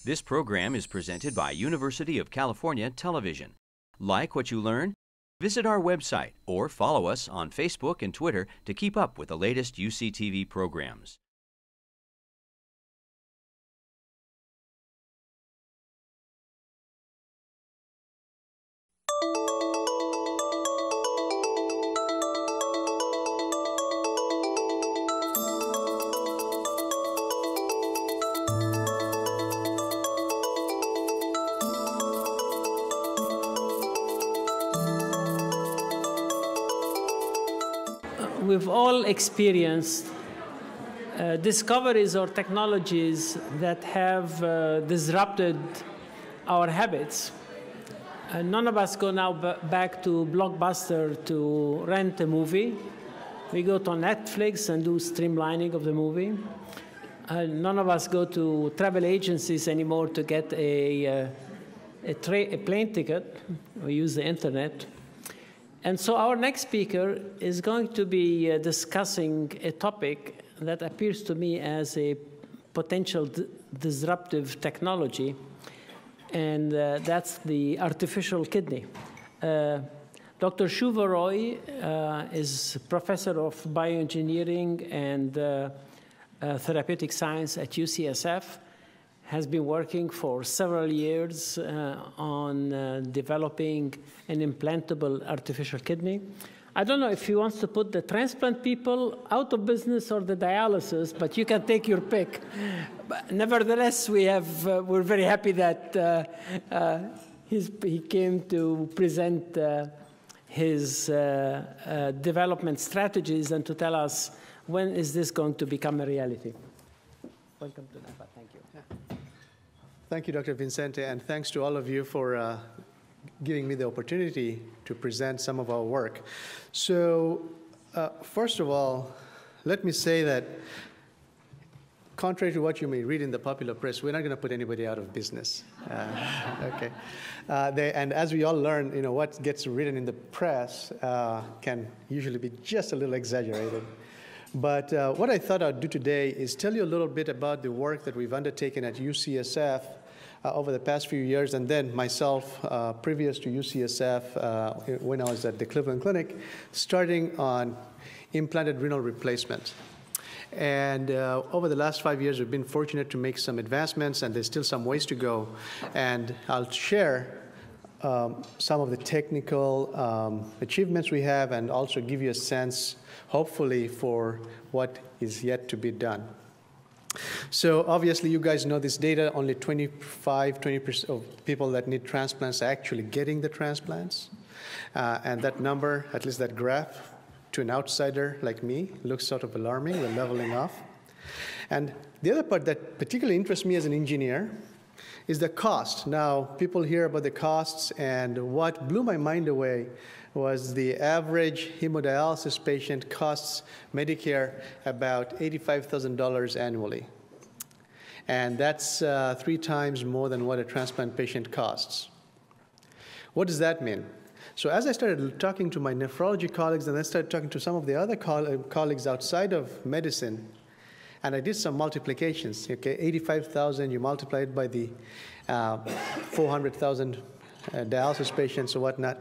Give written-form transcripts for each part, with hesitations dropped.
This program is presented by University of California Television. Like what you learn? Visit our website or follow us on Facebook and Twitter to keep up with the latest UCTV programs. We've all experienced discoveries or technologies that have disrupted our habits. None of us go now back to Blockbuster to rent a movie. We go to Netflix and do streamlining of the movie. None of us go to travel agencies anymore to get a plane ticket. We use the internet. And so our next speaker is going to be discussing a topic that appears to me as a potential disruptive technology, and that's the artificial kidney. Dr. Shuva Roy is professor of bioengineering and therapeutic science at UCSF, has been working for several years on developing an implantable artificial kidney. I don't know if he wants to put the transplant people out of business or the dialysis, but you can take your pick. But nevertheless, we're very happy that he came to present his development strategies and to tell us when is this going to become a reality. Welcome to NAPA. Thank you. Thank you, Dr. Vincente, and thanks to all of you for giving me the opportunity to present some of our work. So, first of all, let me say that contrary to what you may read in the popular press, we're not going to put anybody out of business. Okay. And as we all learn, what gets written in the press can usually be just a little exaggerated. But what I thought I'd do today is tell you a little bit about the work that we've undertaken at UCSF over the past few years, and then myself, previous to UCSF, when I was at the Cleveland Clinic, starting on implanted renal replacement. And over the last 5 years, we've been fortunate to make some advancements, and there's still some ways to go. And I'll share some of the technical achievements we have and also give you a sense, hopefully, for what is yet to be done. So obviously, you guys know this data. Only 20% of people that need transplants are actually getting the transplants. And that number, at least that graph, to an outsider like me, looks sort of alarming. We're leveling off. And the other part that particularly interests me as an engineer is the cost. Now, people hear about the costs, and what blew my mind away was the average hemodialysis patient costs Medicare about $85,000 annually. And that's 3 times more than what a transplant patient costs. What does that mean? So as I started talking to my nephrology colleagues, and I started talking to some of the other colleagues outside of medicine, and I did some multiplications. Okay, 85,000, you multiply it by the 400,000 dialysis patients or whatnot.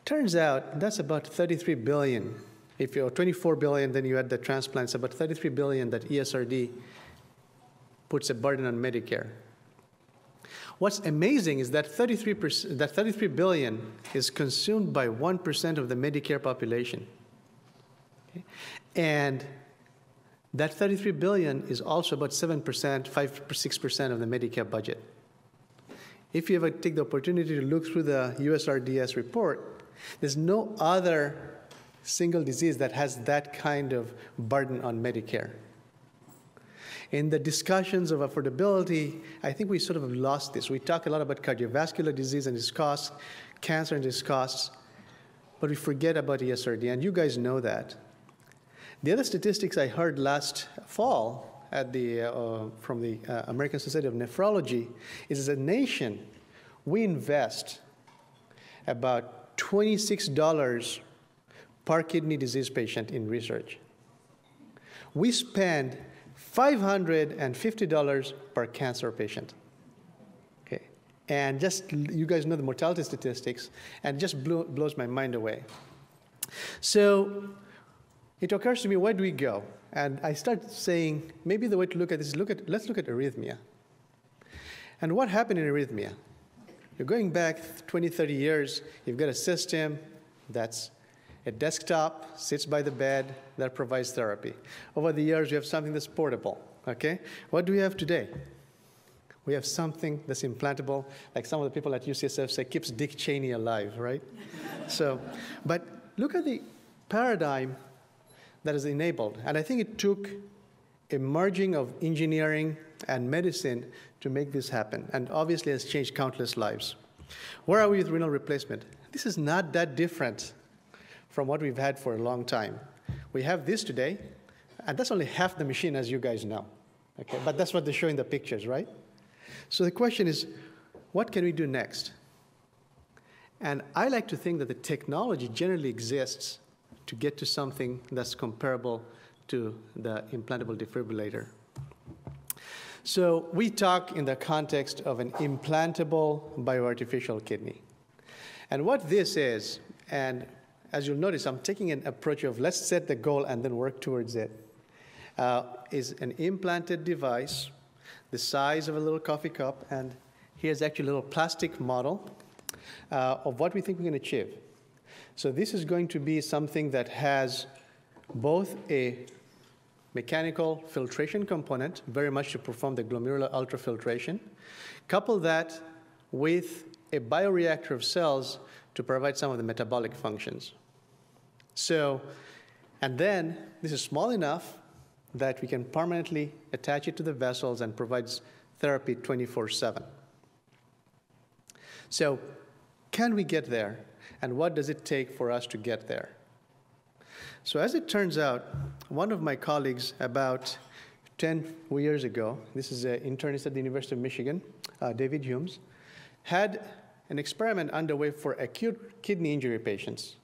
Turns out that's about 33 billion. If you're 24 billion, then you add the transplants, about 33 billion that ESRD puts a burden on Medicare. What's amazing is that 33 billion is consumed by 1% of the Medicare population. Okay? And that 33 billion is also about 7%, 5-6% of the Medicare budget. If you ever take the opportunity to look through the USRDS report, there's no other single disease that has that kind of burden on Medicare. In the discussions of affordability, I think we sort of lost this. We talk a lot about cardiovascular disease and its costs, cancer and its costs, but we forget about ESRD, and you guys know that. The other statistics I heard last fall at from the American Society of Nephrology is, as a nation, we invest about $26 per kidney disease patient in research. We spend $550 per cancer patient. And just, you guys know the mortality statistics, and it just blows my mind away. So it occurs to me, where do we go? And I start saying, maybe the way to look at this is, let's look at arrhythmia. And what happened in arrhythmia? You're going back 20, 30 years, you've got a system that's a desktop, sits by the bed, that provides therapy. Over the years, you have something that's portable, okay? What do we have today? We have something that's implantable, like some of the people at UCSF say, keeps Dick Cheney alive, right? So, but look at the paradigm that is enabled. And I think it took a merging of engineering and medicine to make this happen. And obviously has changed countless lives. Where are we with renal replacement? This is not that different from what we've had for a long time. We have this today, and that's only half the machine, as you guys know. Okay? But that's what they show in the pictures, right? So the question is, what can we do next? And I like to think that the technology generally exists to get to something that's comparable to the implantable defibrillator. So we talk in the context of an implantable bioartificial kidney. And what this is, and as you'll notice, I'm taking an approach of let's set the goal and then work towards it, is an implanted device the size of a little coffee cup, and here's actually a little plastic model of what we think we can achieve. So this is going to be something that has both a mechanical filtration component, very much to perform the glomerular ultrafiltration, couple that with a bioreactor of cells to provide some of the metabolic functions. So, and then this is small enough that we can permanently attach it to the vessels and provides therapy 24/7. So can we get there? And what does it take for us to get there? So as it turns out, one of my colleagues about 10 years ago, this is an internist at the University of Michigan, David Humes, had an experiment underway for acute kidney injury patients.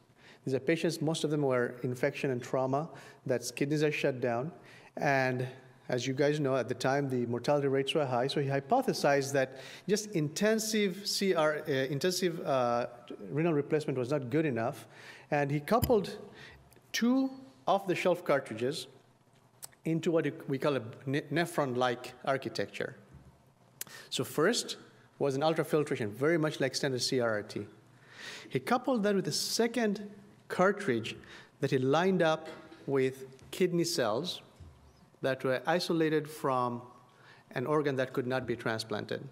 These are patients, most of them were infection and trauma, that kidneys are shut down. And as you guys know, at the time, the mortality rates were high, so he hypothesized that just intensive renal replacement was not good enough, and he coupled 2 off-the-shelf cartridges into what we call a nephron-like architecture. So first was an ultrafiltration, very much like standard CRRT. He coupled that with a second cartridge that he lined up with kidney cells that were isolated from an organ that could not be transplanted.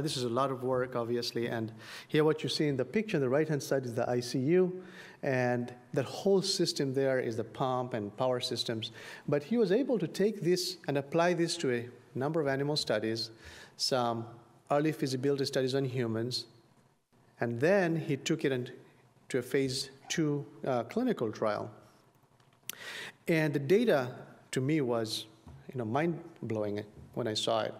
This is a lot of work, obviously, and here what you see in the picture on the right-hand side is the ICU, and that whole system there is the pump and power systems. But he was able to take this and apply this to a number of animal studies, some early feasibility studies on humans, and then he took it to a phase 2 clinical trial. And the data, to me, was mind-blowing when I saw it.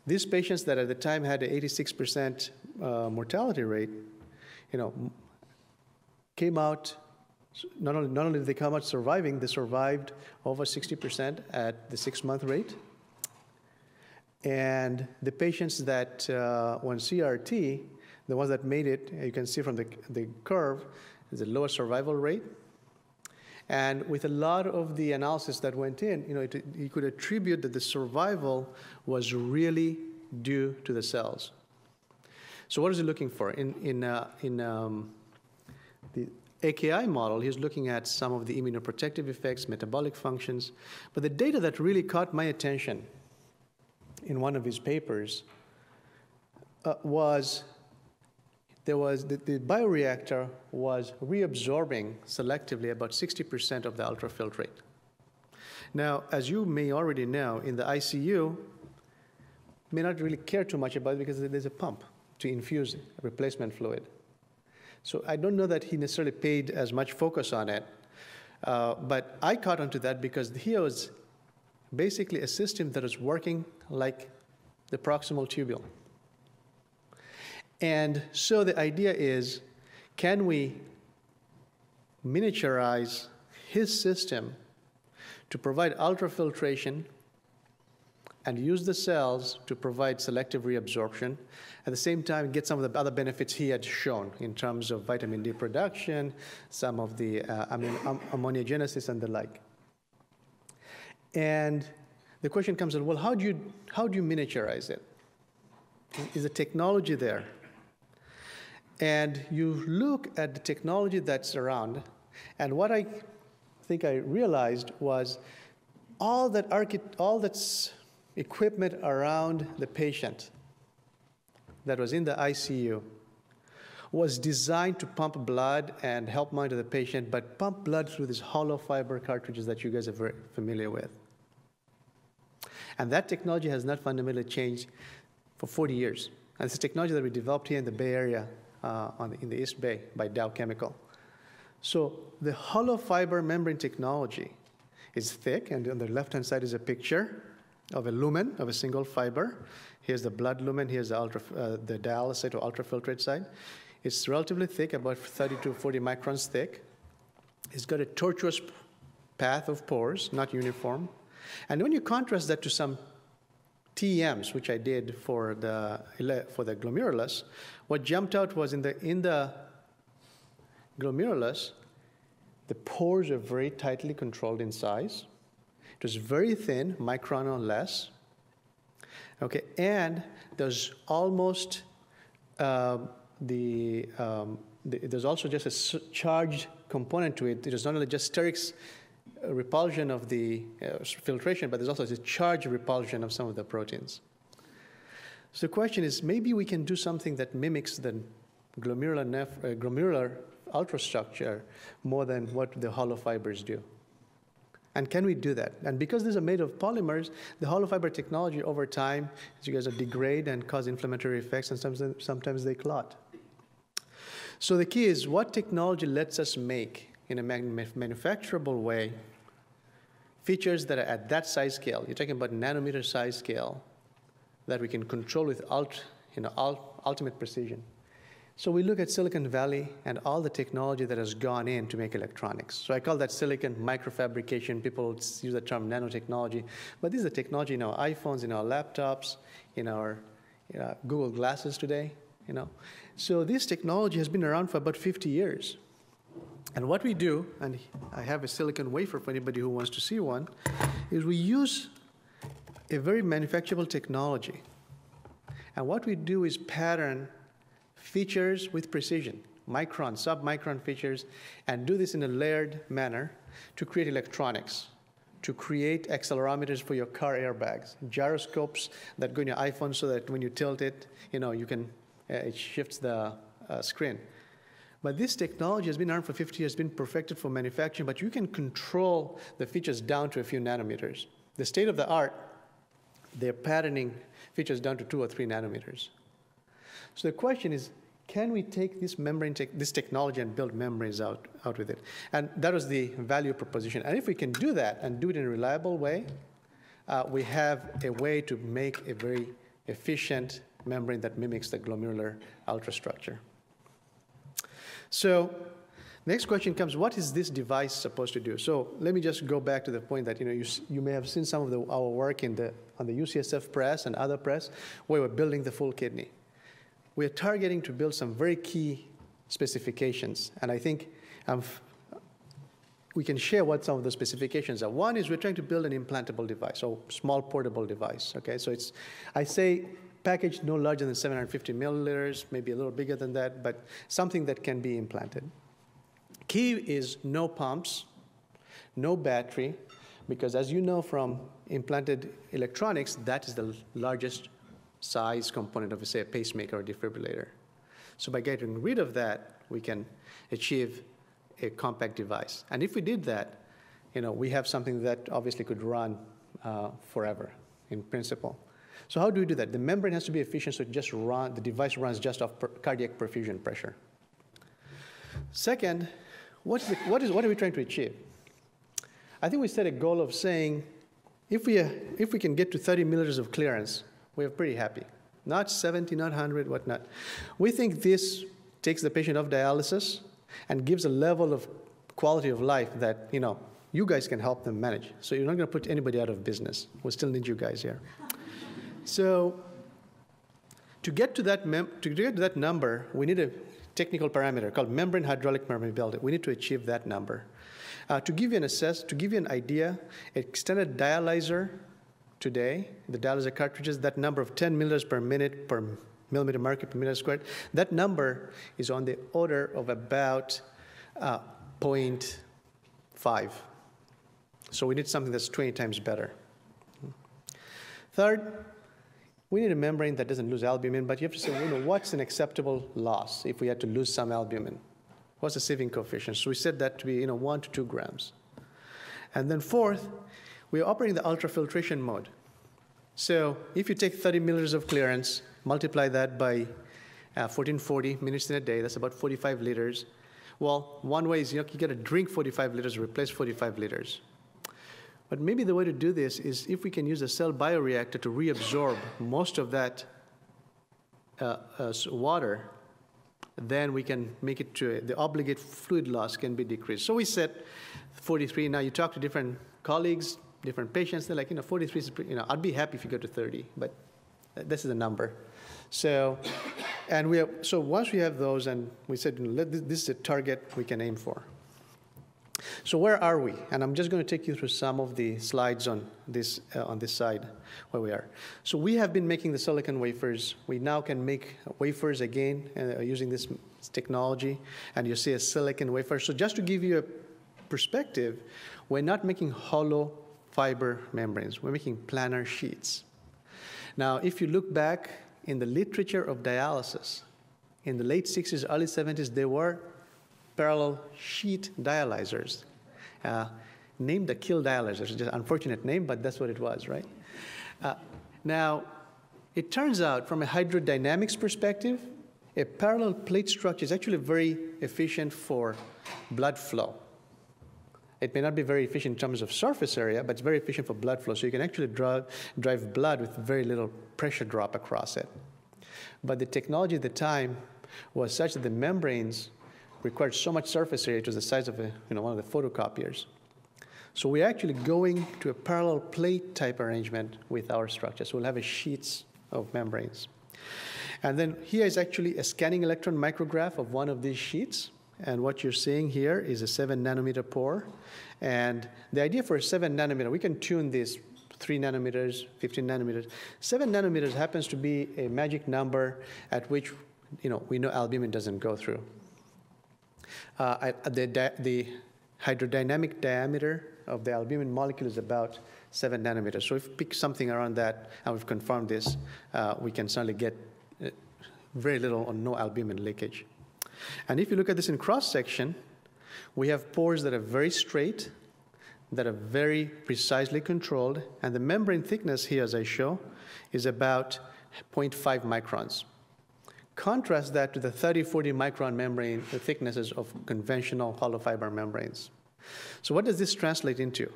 These patients that at the time had an 86% mortality rate, came out, not only did they come out surviving, they survived over 60% at the 6-month rate. And the patients that were on CRT, the ones that made it, you can see from the curve, is a lower survival rate. And with a lot of the analysis that went in, you could attribute that the survival was really due to the cells. So what is he looking for? In the AKI model, he's looking at some of the immunoprotective effects, metabolic functions. But the data that really caught my attention in one of his papers was the bioreactor was reabsorbing selectively about 60% of the ultrafiltrate. Now, as you may already know, in the ICU, may not really care too much about it because there's a pump to infuse replacement fluid. So I don't know that he necessarily paid as much focus on it, but I caught onto that because here was basically a system that is working like the proximal tubule. And so the idea is, can we miniaturize his system to provide ultrafiltration and use the cells to provide selective reabsorption. At the same time, get some of the other benefits he had shown in terms of vitamin D production, some of the ammoniogenesis and the like. And the question comes in, well, how do you miniaturize it? Is the technology there? And you look at the technology that's around, and what I think I realized was all that's equipment around the patient that was in the ICU was designed to pump blood and help monitor the patient, but pump blood through these hollow fiber cartridges that you guys are very familiar with. And that technology has not fundamentally changed for 40 years. And it's a technology that we developed here in the Bay Area, in the East Bay by Dow Chemical. So the hollow fiber membrane technology is thick, and on the left-hand side is a picture of a lumen of a single fiber. Here's the blood lumen, here's the dialysate or ultrafiltrate side. It's relatively thick, about 30 to 40 microns thick. It's got a tortuous path of pores, not uniform. And when you contrast that to some TEMs, which I did for the glomerulus, what jumped out was in the glomerulus, the pores are very tightly controlled in size. It was very thin, micron or less. Okay, and there's almost there's also just a charged component to it. It is not only just steric repulsion of the filtration, but there's also a charged repulsion of some of the proteins. So the question is, maybe we can do something that mimics the glomerular ultrastructure more than what the hollow fibers do. And can we do that? And because these are made of polymers, the hollow fiber technology over time, as you guys degrade and cause inflammatory effects, and sometimes they clot. So the key is, what technology lets us make, in a manufacturable way, features that are at that size scale? You're talking about nanometer size scale that we can control with ultimate precision. So we look at Silicon Valley and all the technology that has gone in to make electronics. So I call that silicon microfabrication. People use the term nanotechnology. But this is the technology in our iPhones, in our laptops, in our Google Glasses today. So this technology has been around for about 50 years. And what we do, and I have a silicon wafer for anybody who wants to see one, is we use a very manufacturable technology. And what we do is pattern features with precision, micron, sub-micron features, and do this in a layered manner to create electronics, to create accelerometers for your car airbags, gyroscopes that go in your iPhone so that when you tilt it, it shifts the screen. But this technology has been around for 50 years, been perfected for manufacturing, but you can control the features down to a few nanometers. The state of the art, they're patterning features down to 2 or 3 nanometers. So the question is, can we take this this technology and build membranes out with it? And that was the value proposition. And if we can do that and do it in a reliable way, we have a way to make a very efficient membrane that mimics the glomerular ultrastructure. So next question comes, what is this device supposed to do? So let me just go back to the point that you may have seen some of our work on the UCSF press and other press where we're building the full kidney. We are targeting to build some very key specifications, and I think we can share what some of the specifications are. One is we're trying to build an implantable device, so small portable device, okay? So I say packaged no larger than 750 milliliters, maybe a little bigger than that, but something that can be implanted. Key is no pumps, no battery, because as you know from implanted electronics, that is the largest size component of, say, a pacemaker or defibrillator. So by getting rid of that, we can achieve a compact device. And if we did that, we have something that obviously could run forever, in principle. So how do we do that? The membrane has to be efficient, so the device runs just off cardiac perfusion pressure. Second, what are we trying to achieve? I think we set a goal of saying, if we can get to 30 milliliters of clearance, we're pretty happy. Not 70, not 100, whatnot. We think this takes the patient off dialysis and gives a level of quality of life that, you guys can help them manage. So you're not going to put anybody out of business. We still need you guys here. So to get to that number, we need a technical parameter called membrane hydraulic permeability. We need to achieve that number. To give you an idea, extended dialyzer today, the dialyzer cartridges, that number of 10 milliliters per minute per millimeter mercury per meter squared, that number is on the order of about 0.5. So we need something that's 20 times better. Third, we need a membrane that doesn't lose albumin, but you have to say, what's an acceptable loss if we had to lose some albumin? What's the sieving coefficient? So we set that to be 1 to 2 grams. And then fourth, we are operating the ultrafiltration mode. So if you take 30 milliliters of clearance, multiply that by 1440 minutes in a day, that's about 45 liters. Well, one way is you got to drink 45 liters, replace 45 liters. But maybe the way to do this is if we can use a cell bioreactor to reabsorb most of that water, then we can make it to the obligate fluid loss can be decreased. So we set 43. Now you talk to different colleagues, different patients, they're like, 43 is, I'd be happy if you go to 30, but this is the number. So, so once we have those, and we said, this is a target we can aim for. So where are we? And I'm just going to take you through some of the slides on this side where we are. So we have been making the silicon wafers. We now can make wafers again using this technology, and you see a silicon wafer. So just to give you a perspective, we're not making hollow fiber membranes. We're making planar sheets. Now, if you look back in the literature of dialysis, in the late 60s, early 70s, there were parallel sheet dialyzers, named the kill dialyzers. Just an unfortunate name, but that's what it was, right? Now, it turns out from a hydrodynamics perspective, a parallel plate structure is actually very efficient for blood flow. It may not be very efficient in terms of surface area, but it's very efficient for blood flow. So you can actually drive blood with very little pressure drop across it. But the technology at the time was such that the membranes required so much surface area, it was the size of one of the photocopiers. So we're actually going to a parallel plate type arrangement with our structure. So we'll have sheets of membranes. And then here is actually a scanning electron micrograph of one of these sheets. And what you're seeing here is a 7 nanometer pore. And the idea for a 7 nanometer, we can tune this 3 nanometers, 15 nanometers. 7 nanometers happens to be a magic number at which we know albumin doesn't go through. The hydrodynamic diameter of the albumin molecule is about 7 nanometers. So if we pick something around that, and we've confirmed this, we can certainly get very little or no albumin leakage. And if you look at this in cross-section, we have pores that are very straight, that are very precisely controlled, and the membrane thickness here, as I show, is about 0.5 microns. Contrast that to the 30, 40 micron membrane thicknesses of conventional hollow fiber membranes. So what does this translate into?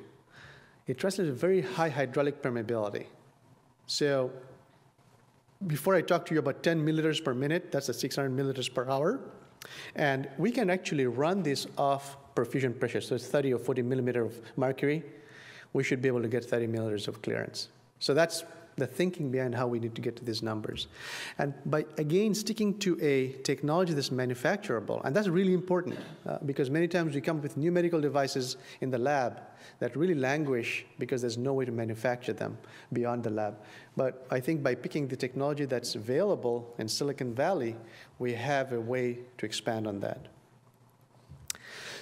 It translates to very high hydraulic permeability. So before I talk to you about 10 milliliters per minute, that's 600 milliliters per hour. And we can actually run this off perfusion pressure. So it's 30 or 40 millimeter of mercury. We should be able to get 30 milliliters of clearance. So that's the thinking behind how we need to get to these numbers. And by, again, sticking to a technology that's manufacturable, and that's really important because many times we come up with new medical devices in the lab that really languish because there's no way to manufacture them beyond the lab. But I think by picking the technology that's available in Silicon Valley, we have a way to expand on that.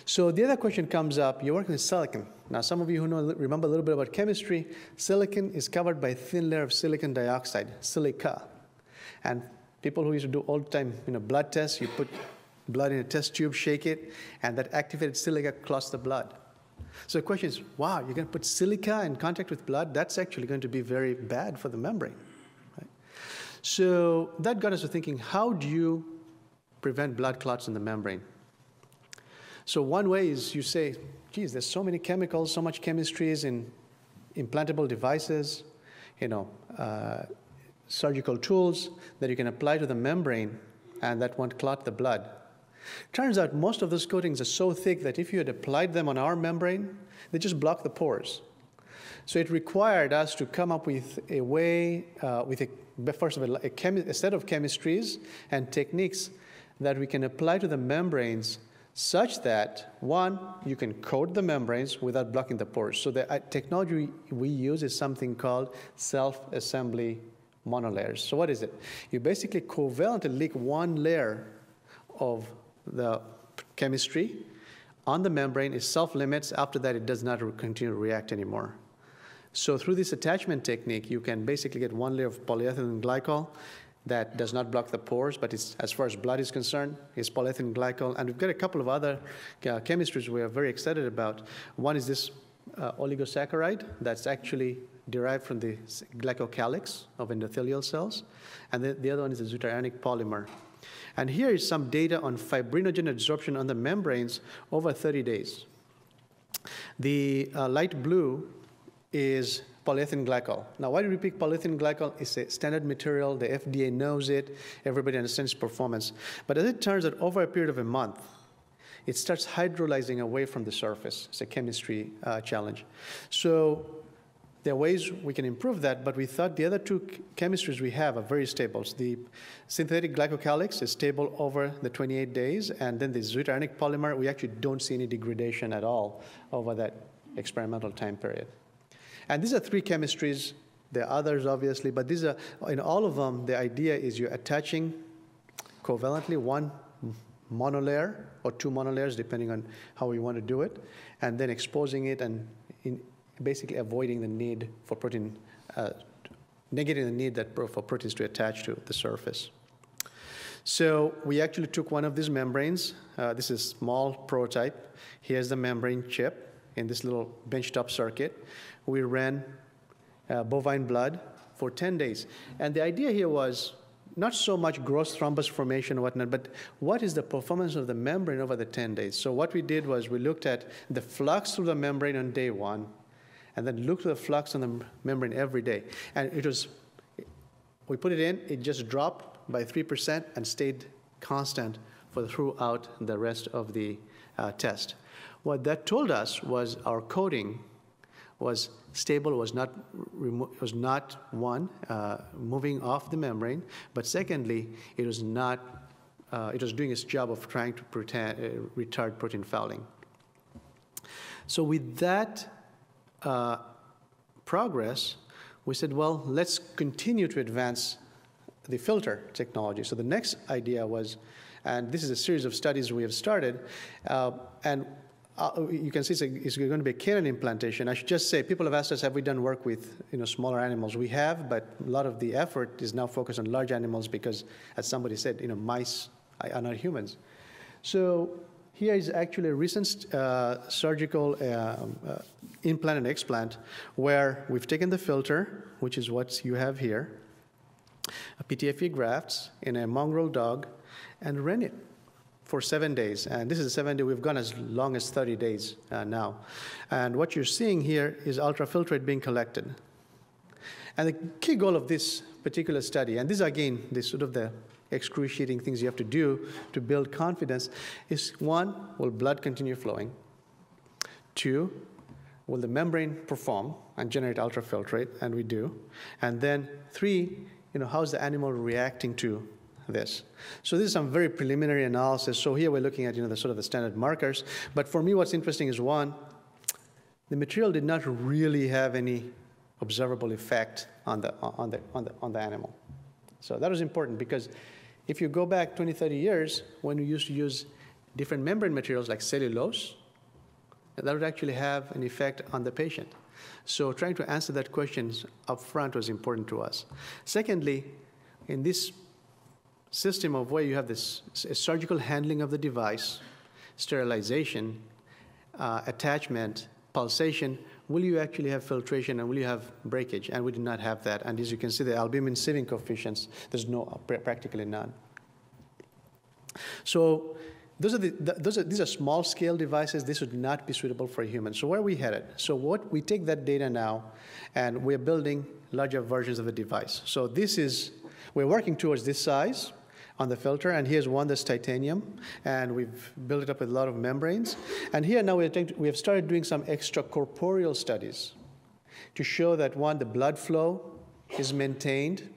So the other question comes up, you're working with silicon. Now, some of you who remember a little bit about chemistry, silicon is covered by a thin layer of silicon dioxide, silica. And people who used to do old-time blood tests, you put blood in a test tube, shake it, and that activated silica clots the blood. So the question is, wow, you're going to put silica in contact with blood? That's actually going to be very bad for the membrane. Right? So that got us to thinking, how do you prevent blood clots in the membrane? So one way is you say, geez, there's so many chemicals, so much chemistry is in implantable devices, surgical tools that you can apply to the membrane and that won't clot the blood. Turns out most of those coatings are so thick that if you had applied them on our membrane, they just block the pores. So it required us to come up with a way, first of all, a set of chemistries and techniques that we can apply to the membranes such that, one, you can coat the membranes without blocking the pores. So the technology we use is something called self-assembly monolayers. So what is it? You basically covalently leak one layer of the chemistry on the membrane. It self-limits. After that, it does not continue to react anymore. So through this attachment technique, you can basically get one layer of polyethylene glycol that does not block the pores, but it's, as far as blood is concerned, is polyethylene glycol. And we've got a couple of other chemistries we are very excited about. One is this oligosaccharide that's actually derived from the glycocalyx of endothelial cells. And the other one is the zwitterionic polymer. And here is some data on fibrinogen adsorption on the membranes over 30 days. The light blue is polyethylene glycol. Now, why do we pick polyethylene glycol? It's a standard material. The FDA knows it. Everybody understands its performance. But as it turns out, over a period of a month, it starts hydrolyzing away from the surface. It's a chemistry challenge. So there are ways we can improve that, but we thought the other two chemistries we have are very stable. So the synthetic glycocalyx is stable over the 28 days, and then the zwitterionic polymer, we actually don't see any degradation at all over that experimental time period. And these are three chemistries. There are others, obviously, but these are, in all of them, the idea is you're attaching covalently one monolayer or two monolayers, depending on how we want to do it, and then exposing it and basically avoiding the need for protein, negating the need for proteins to attach to the surface. So we actually took one of these membranes. This is a small prototype. Here's the membrane chip in this little benchtop circuit. We ran bovine blood for 10 days. And the idea here was not so much gross thrombus formation or whatnot, but what is the performance of the membrane over the 10 days? So what we did was we looked at the flux through the membrane on day one, and then looked at the flux on the membrane every day. And it was, we put it in, it just dropped by 3% and stayed constant throughout the rest of the test. What that told us was our coating was stable, was not one, moving off the membrane, but secondly, it was doing its job of trying to retard protein fouling. So with that progress, we said, well, let's continue to advance the filter technology. So the next idea was, and this is a series of studies we have started, and you can see it's going to be a canine implantation. I should just say, people have asked us, have we done work with smaller animals? We have, but a lot of the effort is now focused on large animals because, as somebody said, mice are not humans. So here is actually a recent surgical implant and explant where we've taken the filter, which is what you have here, a PTFE grafts in a mongrel dog, and ran it for 7 days. And this is a 7 day. We've gone as long as 30 days now. And what you're seeing here is ultrafiltrate being collected. And the key goal of this particular study, and these are, again, the excruciating things you have to do to build confidence, is one, will blood continue flowing? Two, will the membrane perform and generate ultrafiltrate? And we do. And then three, how's the animal reacting to this? So this is some very preliminary analysis. So here we're looking at the standard markers. But for me, what's interesting is one, the material did not really have any observable effect on the animal. So that was important because if you go back 20, 30 years, when we used to use different membrane materials like cellulose, that would actually have an effect on the patient. So trying to answer that question up front was important to us. Secondly, in this system of where you have this surgical handling of the device, sterilization, attachment, pulsation, will you actually have filtration and will you have breakage? And we did not have that. And as you can see, the albumin sieving coefficients, there's practically none. So these are small-scale devices. This would not be suitable for a human. So where are we headed? So we take that data now, and we're building larger versions of the device. So we're working towards this size on the filter, and here's one that's titanium, and we've built it up with a lot of membranes. And here now we have started doing some extracorporeal studies to show that, one, the blood flow is maintained,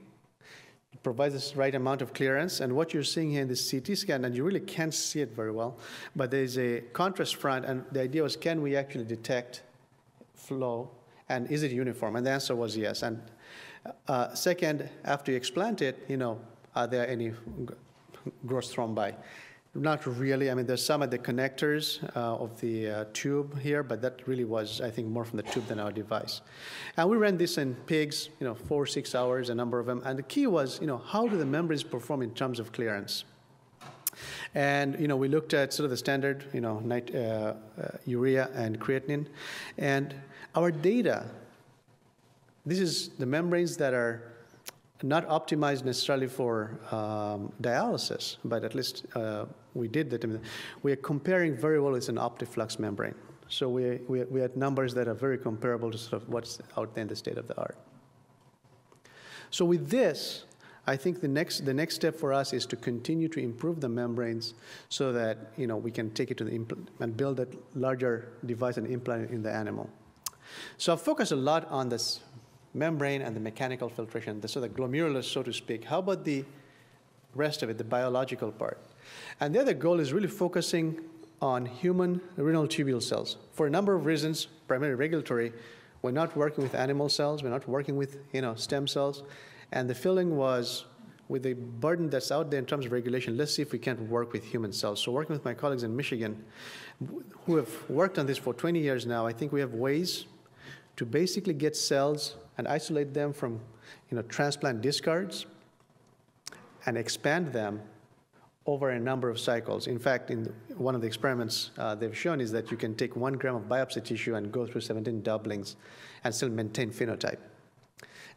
it provides this right amount of clearance, and what you're seeing here in this CT scan, and you really can't see it very well, but there's a contrast front, and the idea was, can we actually detect flow, and is it uniform? And the answer was yes. And second, after you explant it, are there any gross thrombi? Not really. I mean, there's some at the connectors of the tube here, but that really was, I think, more from the tube than our device. And we ran this in pigs, 4 or 6 hours, a number of them. And the key was, how do the membranes perform in terms of clearance? And, we looked at sort of the standard, urea and creatinine. And our data, this is the membranes that are not optimized necessarily for dialysis, but at least we did that. We are comparing very well with an OptiFlux membrane. So we had numbers that are very comparable to sort of what's out there in the state of the art. So with this, I think the next step for us is to continue to improve the membranes so that we can take it to the implant and build a larger device and implant it in the animal. So I've focused a lot on this membrane and the mechanical filtration, so the glomerulus, so to speak. How about the rest of it, the biological part? And the other goal is really focusing on human renal tubule cells. For a number of reasons, primarily regulatory, we're not working with animal cells, we're not working with stem cells, and the feeling was, with the burden that's out there in terms of regulation, let's see if we can't work with human cells. So working with my colleagues in Michigan, who have worked on this for 20 years now, I think we have ways to basically get cells and isolate them from transplant discards and expand them over a number of cycles. In fact, in one of the experiments they've shown is that you can take 1 gram of biopsy tissue and go through 17 doublings and still maintain phenotype.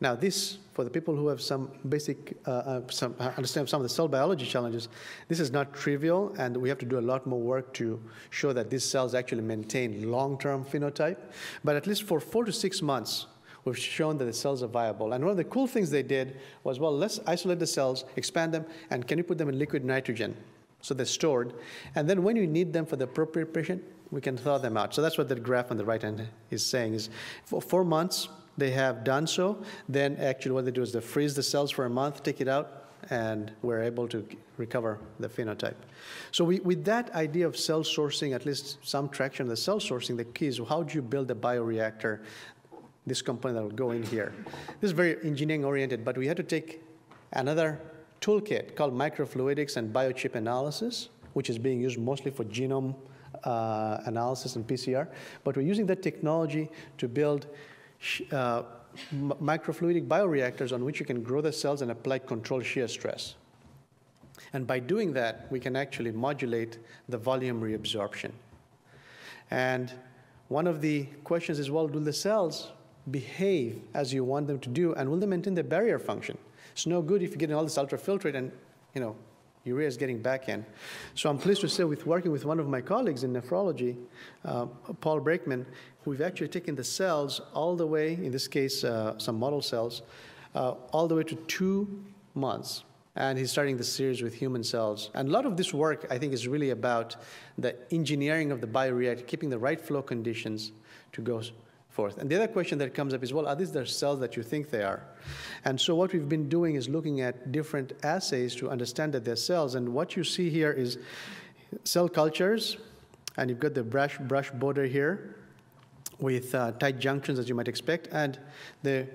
Now this, for the people who have some basic, understand some of the cell biology challenges, this is not trivial, and we have to do a lot more work to show that these cells actually maintain long-term phenotype. But at least for 4 to 6 months, we've shown that the cells are viable. And one of the cool things they did was, well, let's isolate the cells, expand them, and can you put them in liquid nitrogen? So they're stored. And then when you need them for the appropriate patient, we can thaw them out. So that's what that graph on the right hand is saying, is for 4 months, they have done so. Then actually what they do is they freeze the cells for a month, take it out, and we're able to recover the phenotype. So with that idea of cell sourcing, at least some traction of the cell sourcing, the key is how do you build a bioreactor, this component that will go in here. This is very engineering-oriented, but we had to take another toolkit called microfluidics and biochip analysis, which is being used mostly for genome analysis and PCR. But we're using that technology to build microfluidic bioreactors on which you can grow the cells and apply controlled shear stress. And by doing that, we can actually modulate the volume reabsorption. And one of the questions is, well, do the cells behave as you want them to do, and will they maintain their barrier function? It's no good if you're getting all this ultrafiltrate and, urea is getting back in. So I'm pleased to say, with working with one of my colleagues in nephrology, Paul Brakeman, we've actually taken the cells all the way, in this case, some model cells, all the way to 2 months. And he's starting the series with human cells. And a lot of this work, I think, is really about the engineering of the bioreactor, keeping the right flow conditions to go forth. And the other question that comes up is, well, are these the cells that you think they are? And so what we've been doing is looking at different assays to understand that they're cells. And what you see here is cell cultures, and you've got the brush border here with tight junctions, as you might expect, and the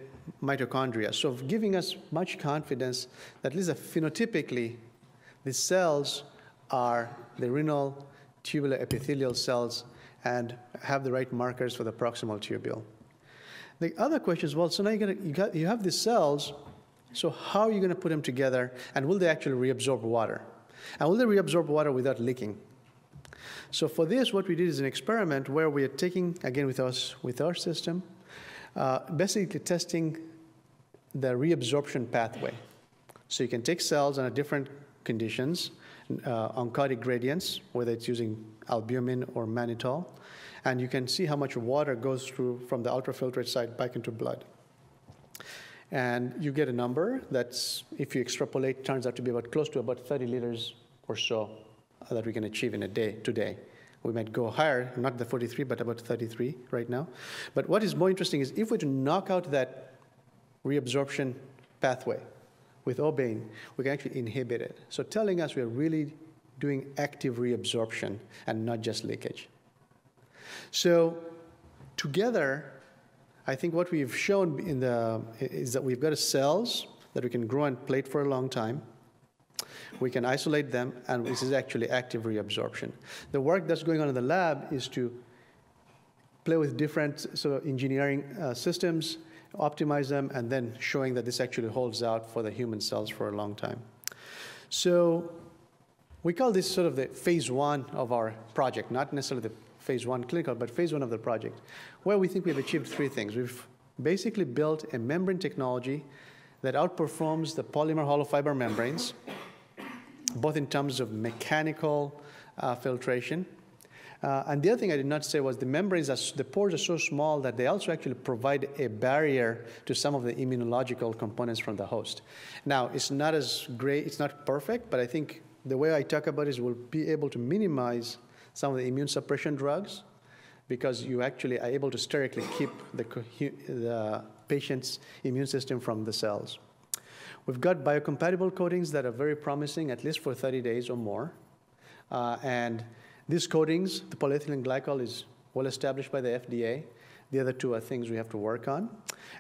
mitochondria. So giving us much confidence that at least phenotypically, the cells are the renal tubular epithelial cells and have the right markers for the proximal tubule. The other question is, well, so now you have these cells, so how are you going to put them together, and will they actually reabsorb water? And will they reabsorb water without leaking? So for this, what we did is an experiment where we are taking, again with our system, basically testing the reabsorption pathway. So you can take cells under different conditions, oncotic gradients, whether it's using albumin or mannitol, and you can see how much water goes through from the ultrafiltrate side back into blood. And you get a number that's, if you extrapolate, turns out to be close to about 30 liters or so that we can achieve in a day today We might go higher, not the 43, but about 33 right now. But what is more interesting is if we were to knock out that reabsorption pathway with Obane, we can actually inhibit it. So telling us we're really doing active reabsorption and not just leakage. So together, I think what we've shown is that we've got cells that we can grow and plate for a long time. We can isolate them, and this is actually active reabsorption. The work that's going on in the lab is to play with different sort of engineering systems, optimize them, and then showing that this actually holds out for the human cells for a long time. So we call this sort of the phase one of our project, not necessarily the phase one clinical, but phase one of the project, where we think we've achieved three things. We've basically built a membrane technology that outperforms the polymer hollow fiber membranes, both in terms of mechanical filtration. And the other thing I did not say was the membranes, the pores are so small that they also actually provide a barrier to some of the immunological components from the host. Now, it's not as great, it's not perfect, but I think the way I talk about it is we'll be able to minimize some of the immune suppression drugs because you actually are able to sterically keep the patient's immune system from the cells. We've got biocompatible coatings that are very promising, at least for 30 days or more. And these coatings, the polyethylene glycol is well established by the FDA. The other two are things we have to work on.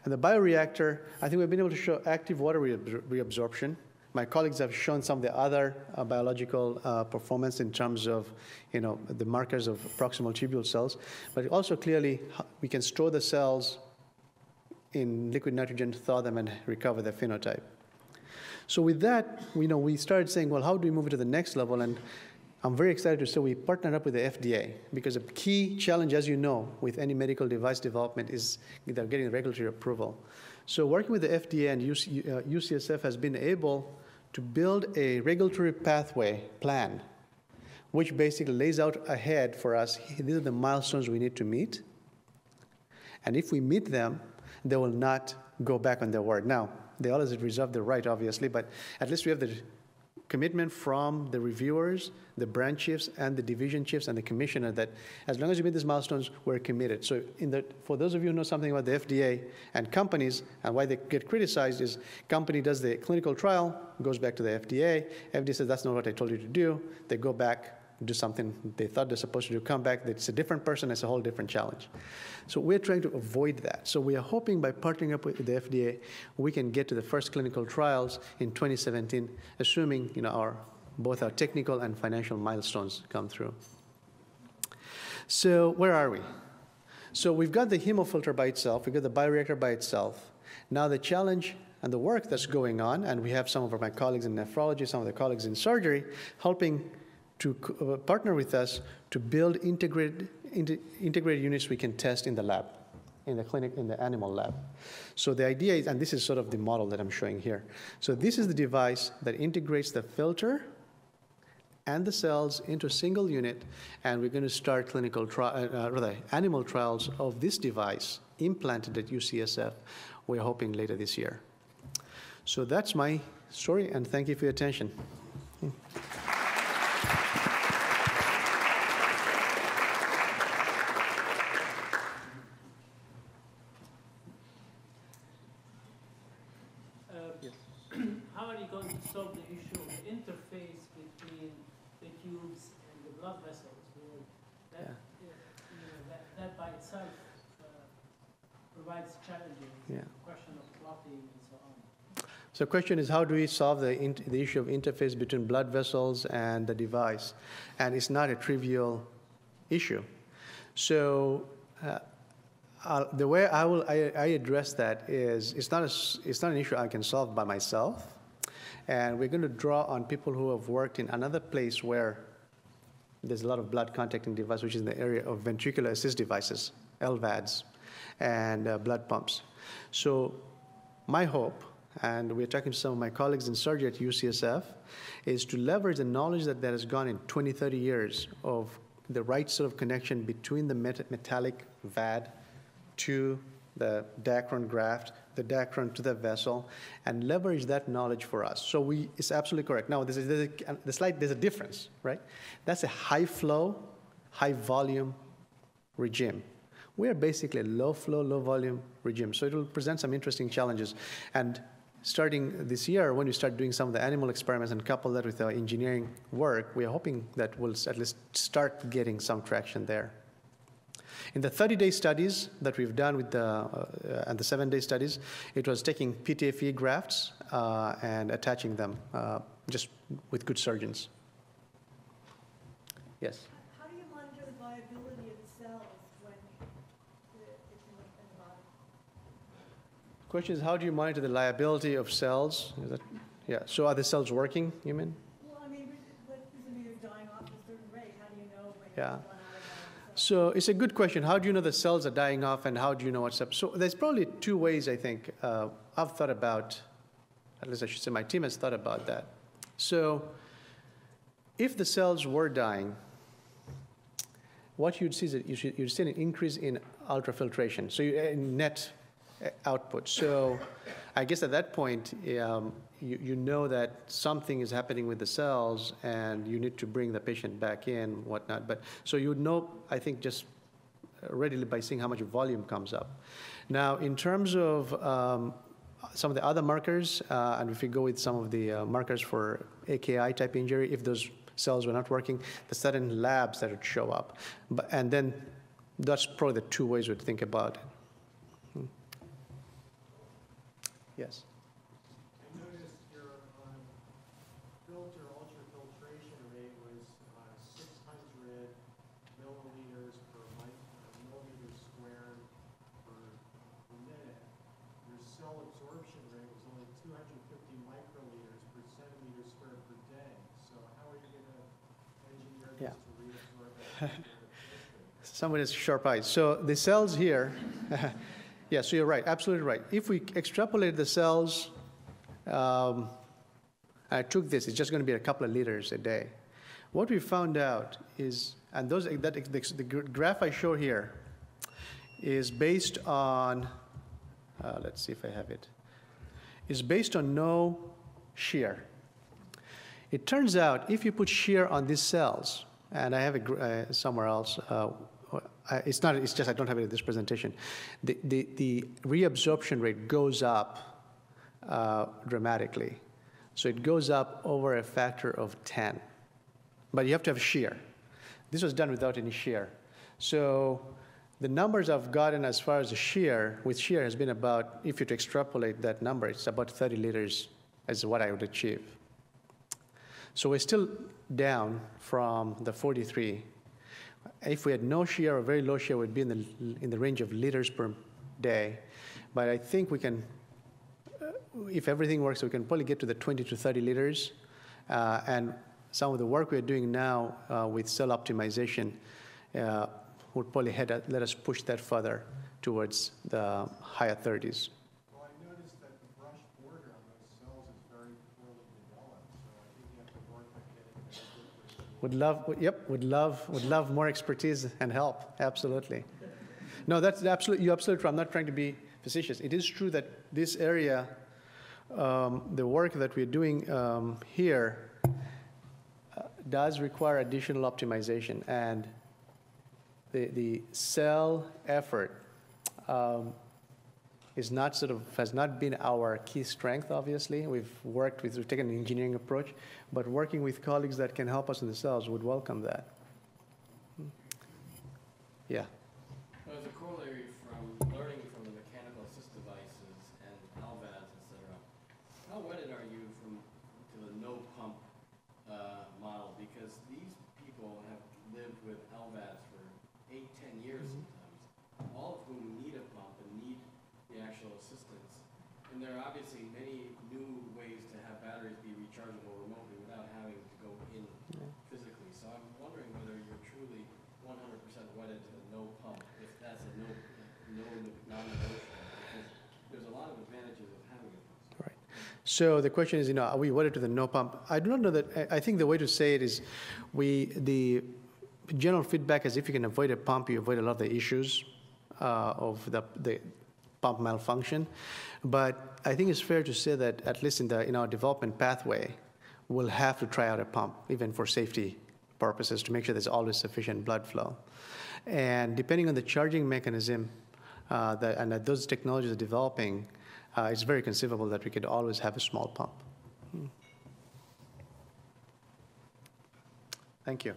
And the bioreactor, I think we've been able to show active water reabsorption. My colleagues have shown some of the other biological performance in terms of, the markers of proximal tubule cells. But also clearly, we can store the cells in liquid nitrogen, thaw them, and recover their phenotype. So with that, we started saying, well, how do we move it to the next level? And I'm very excited to say we partnered up with the FDA because a key challenge, as you know, with any medical device development is they're getting regulatory approval. So working with the FDA and UCSF has been able to build a regulatory pathway plan, which basically lays out ahead for us, these are the milestones we need to meet. And if we meet them, they will not go back on their word. Now, they always reserve the right, obviously, but at least we have the commitment from the reviewers, the branch chiefs, and the division chiefs, and the commissioner that as long as you meet these milestones, we're committed. So for those of you who know something about the FDA and companies and why they get criticized is company does the clinical trial, goes back to the FDA. FDA says, that's not what I told you to do. They go back, do something they thought they're supposed to do, come back, it's a different person, it's a whole different challenge. So we're trying to avoid that. So we are hoping by partnering up with the FDA, we can get to the first clinical trials in 2017, assuming both our technical and financial milestones come through. So where are we? So we've got the Hemofilter by itself, we've got the bioreactor by itself. Now the challenge and the work that's going on, and we have some of my colleagues in nephrology, some of the colleagues in surgery, helping to partner with us to build integrated units we can test in the lab, in the clinic, in the animal lab. So the idea is, and this is sort of the model that I'm showing here. So this is the device that integrates the filter and the cells into a single unit, and we're going to start animal trials of this device implanted at UCSF. We're hoping later this year. So that's my story, and thank you for your attention. How are you going to solve the issue of the interface between the tubes and the blood vessels? That by itself provides challenges. Yeah. The question of clotting and so on. So the question is, how do we solve the issue of interface between blood vessels and the device? And it's not a trivial issue. So the way I address that is it's not an issue I can solve by myself. And we're going to draw on people who have worked in another place where there's a lot of blood contacting device, which is in the area of ventricular assist devices, LVADs, and blood pumps. So my hope, and we're talking to some of my colleagues in surgery at UCSF, is to leverage the knowledge that has gone in 20, 30 years of the right sort of connection between the metallic VAD to the diachron graft, the diachron to the vessel, and leverage that knowledge for us. So it's absolutely correct. Now, there's a difference, right? That's a high flow, high volume regime. We are basically a low flow, low volume regime. So it will present some interesting challenges. And starting this year, when we start doing some of the animal experiments and couple that with our engineering work, we are hoping that we'll at least start getting some traction there. In the 30-day studies that we've done with and the 7-day studies, it was taking PTFE grafts and attaching them just with good surgeons. Yes? How do you monitor the viability of the cells when it's in the body? Question is, how do you monitor the liability of cells? Is that, yeah. So are the cells working, you mean? Well, I mean, what does it mean they're dying off at a certain rate? How do you know when Yeah. you run out of cells? So it's a good question. How do you know the cells are dying off, and how do you know what's up? So there's probably two ways, I think, I've thought about, at least I should say my team has thought about that. So if the cells were dying, what you'd see is that you'd see an increase in ultrafiltration, so in net output. So I guess at that point, you know that something is happening with the cells, and you need to bring the patient back in, whatnot. But so you would know, I think, just readily by seeing how much volume comes up. Now, in terms of some of the other markers, and if we go with some of the markers for AKI type injury, if those cells were not working, the certain labs that would show up. And then that's probably the two ways we'd think about it. Yes? I noticed your filter ultrafiltration rate was 600 milliliters per millimeter squared per minute. Your cell absorption rate was only 250 microliters per centimeter squared per day. So how are you going to engineer this to reabsorb that? Someone has sharp eyes. So the cells here, yeah, so you're right, absolutely right. If we extrapolate the cells, I took this, it's just going to be a couple of liters a day. What we found out is, and the graph I show here is based on, let's see if I have it, is based on no shear. It turns out if you put shear on these cells, and I have it somewhere else, it's just I don't have it in this presentation, the reabsorption rate goes up dramatically. So it goes up over a factor of 10. But you have to have shear. This was done without any shear. So the numbers I've gotten as far as the shear, with shear has been about, if you extrapolate that number, it's about 30 liters is what I would achieve. So we're still down from the 43. If we had no shear or very low shear, we'd be in the range of liters per day. But I think we can, if everything works, we can probably get to the 20 to 30 liters. And some of the work we're doing now with cell optimization would probably let us push that further towards the higher 30s. Well, I noticed that the brush border on those cells is very poorly developed, so I think you have to work on getting that. Would love more expertise and help, absolutely. No, that's absolutely, you're absolutely true. I'm not trying to be facetious. It is true that this area, the work that we're doing here does require additional optimization, and the cell effort has not been our key strength, obviously. We've taken an engineering approach, but working with colleagues that can help us in the cells would welcome that. Yeah. Well, as a corollary from learning from the mechanical assist devices and LVADs, et cetera, how wedded are you to the no pump model? Because these people have lived with LVADs for 8, 10 years sometimes, all of whom need a pump and need the actual assistance. And there are obviously many new ways to have batteries be rechargeable remotely without having to go in physically. So I'm wondering whether you're truly 100% wedded to the no pump, if that's a non-negotiable, because there's a lot of advantages of having a pump. Right. So the question is, are we wedded to the no pump? I do not know that. I think the way to say it is, the general feedback is if you can avoid a pump, you avoid a lot of the issues of the pump malfunction. But I think it's fair to say that at least in our development pathway, we'll have to try out a pump, even for safety purposes to make sure there's always sufficient blood flow. And depending on the charging mechanism and that those technologies are developing, it's very conceivable that we could always have a small pump. Thank you.